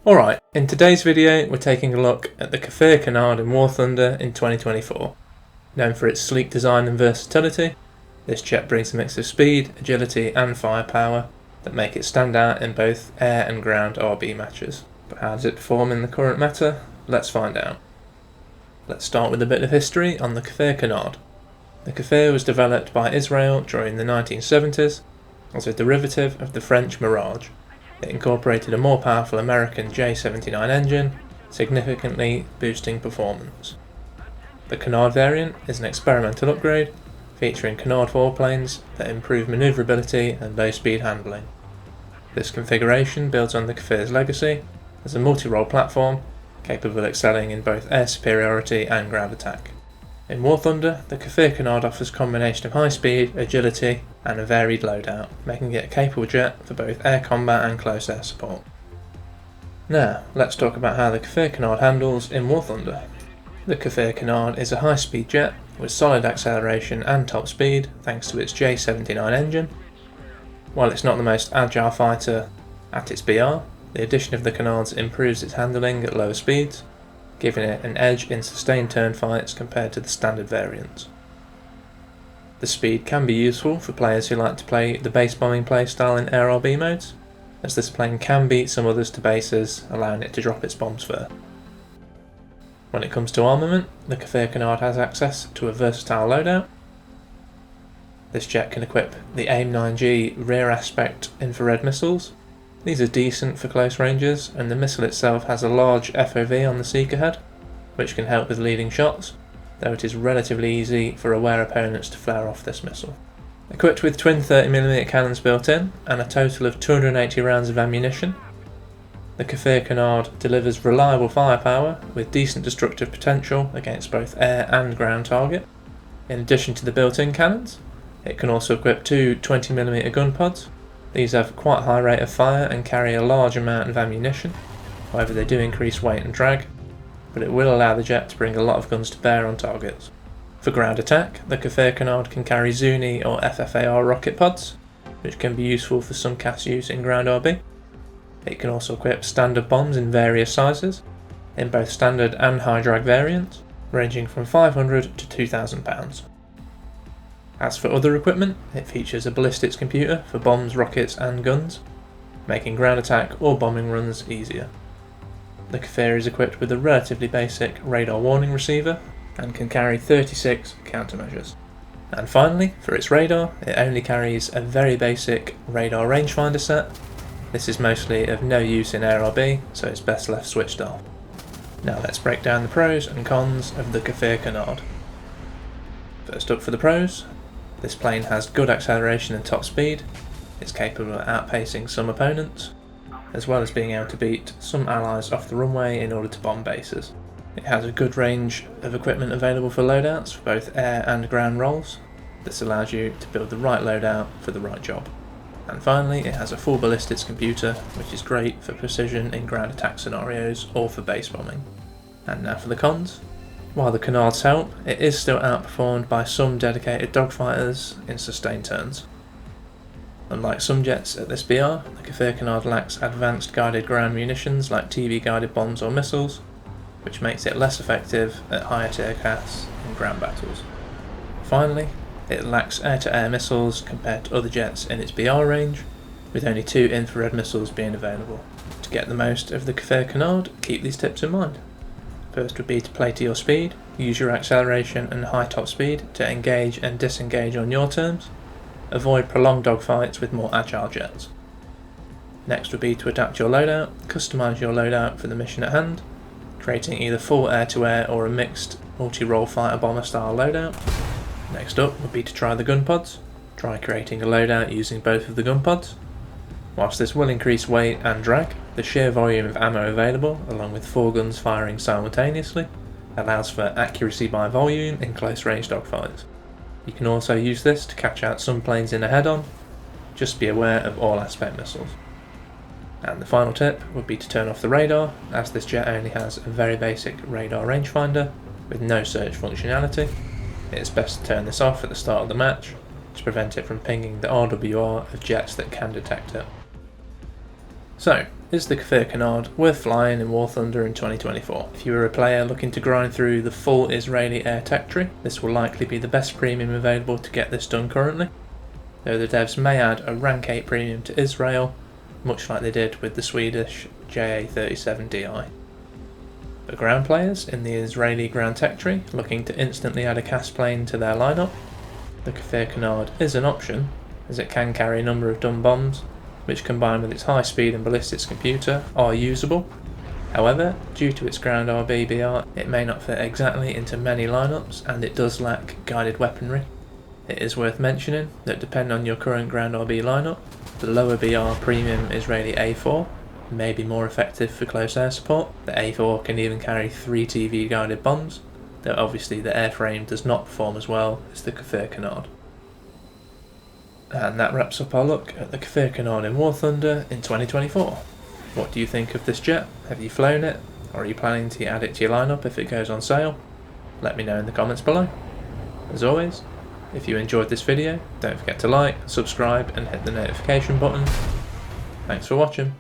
Alright, in today's video we're taking a look at the Kfir Canard in War Thunder in 2024. Known for its sleek design and versatility, this jet brings a mix of speed, agility and firepower that make it stand out in both air and ground RB matches. But how does it perform in the current meta? Let's find out. Let's start with a bit of history on the Kfir Canard. The Kfir was developed by Israel during the 1970s as a derivative of the French Mirage. It incorporated a more powerful American J79 engine, significantly boosting performance. The Canard variant is an experimental upgrade, featuring Canard foreplanes that improve manoeuvrability and low-speed handling. This configuration builds on the Kfir's legacy as a multi-role platform, capable of excelling in both air superiority and ground attack. In War Thunder, the Kfir Canard offers a combination of high speed, agility, and a varied loadout, making it a capable jet for both air combat and close air support. Now, let's talk about how the Kfir Canard handles in War Thunder. The Kfir Canard is a high-speed jet with solid acceleration and top speed thanks to its J79 engine. While it's not the most agile fighter at its BR, the addition of the Canards improves its handling at lower speeds, giving it an edge in sustained turn fights compared to the standard variants. The speed can be useful for players who like to play the base bombing playstyle in air RB modes, as this plane can beat some others to bases, allowing it to drop its bombs first. When it comes to armament, the Kfir Canard has access to a versatile loadout. This jet can equip the AIM-9G rear aspect infrared missiles. These are decent for close ranges, and the missile itself has a large FOV on the seeker head, which can help with leading shots, though it is relatively easy for aware opponents to flare off this missile. Equipped with twin 30mm cannons built in, and a total of 280 rounds of ammunition, the Kfir Canard delivers reliable firepower with decent destructive potential against both air and ground target. In addition to the built-in cannons, it can also equip two 20mm gun pods. These have quite a high rate of fire and carry a large amount of ammunition, however they do increase weight and drag, but it will allow the jet to bring a lot of guns to bear on targets. For ground attack, the Kfir Canard can carry Zuni or FFAR rocket pods, which can be useful for some cast use in ground RB. It can also equip standard bombs in various sizes, in both standard and high drag variants, ranging from 500 to 2,000 pounds. As for other equipment, it features a ballistics computer for bombs, rockets and guns, making ground attack or bombing runs easier. The Kfir is equipped with a relatively basic radar warning receiver and can carry 36 countermeasures. And finally, for its radar, it only carries a very basic radar rangefinder set. This is mostly of no use in air RB, so it's best left switched off. Now let's break down the pros and cons of the Kfir Canard. First up for the pros. This plane has good acceleration and top speed, it's capable of outpacing some opponents, as well as being able to beat some allies off the runway in order to bomb bases. It has a good range of equipment available for loadouts for both air and ground roles. This allows you to build the right loadout for the right job. And finally, it has a full ballistics computer, which is great for precision in ground attack scenarios or for base bombing. And now for the cons. While the Canards help, it is still outperformed by some dedicated dogfighters in sustained turns. Unlike some jets at this BR, the Kfir Canard lacks advanced guided ground munitions like TV guided bombs or missiles, which makes it less effective at higher tier casts in ground battles. Finally, it lacks air-to-air missiles compared to other jets in its BR range, with only 2 infrared missiles being available. To get the most of the Kfir Canard, keep these tips in mind. First would be to play to your speed, use your acceleration and high top speed to engage and disengage on your terms. Avoid prolonged dogfights with more agile jets. Next would be to adapt your loadout, customise your loadout for the mission at hand, creating either full air-to-air or a mixed multi-role fighter bomber style loadout. Next up would be to try the gun pods. Try creating a loadout using both of the gun pods. Whilst this will increase weight and drag, the sheer volume of ammo available, along with 4 guns firing simultaneously, allows for accuracy by volume in close range dogfights. You can also use this to catch out some planes in a head-on. Just be aware of all aspect missiles. And the final tip would be to turn off the radar, as this jet only has a very basic radar rangefinder with no search functionality. It is best to turn this off at the start of the match to prevent it from pinging the RWR of jets that can detect it. So, is the Kfir Canard worth flying in War Thunder in 2024? If you are a player looking to grind through the full Israeli air tech tree, this will likely be the best premium available to get this done currently, though the devs may add a rank 8 premium to Israel, much like they did with the Swedish JA37DI. For ground players in the Israeli ground tech tree looking to instantly add a cast plane to their lineup, the Kfir Canard is an option, as it can carry a number of dumb bombs, which combined with its high speed and ballistics computer are usable. However, due to its ground RBBR, it may not fit exactly into many lineups and it does lack guided weaponry. It is worth mentioning that depending on your current ground RB lineup, the lower BR premium Israeli A4 may be more effective for close air support. The A4 can even carry 3 TV guided bombs, though obviously the airframe does not perform as well as the Kfir Canard. And that wraps up our look at the Kfir Canard in War Thunder in 2024. What do you think of this jet? Have you flown it? Or are you planning to add it to your lineup if it goes on sale? Let me know in the comments below. As always, if you enjoyed this video, don't forget to like, subscribe and hit the notification button. Thanks for watching.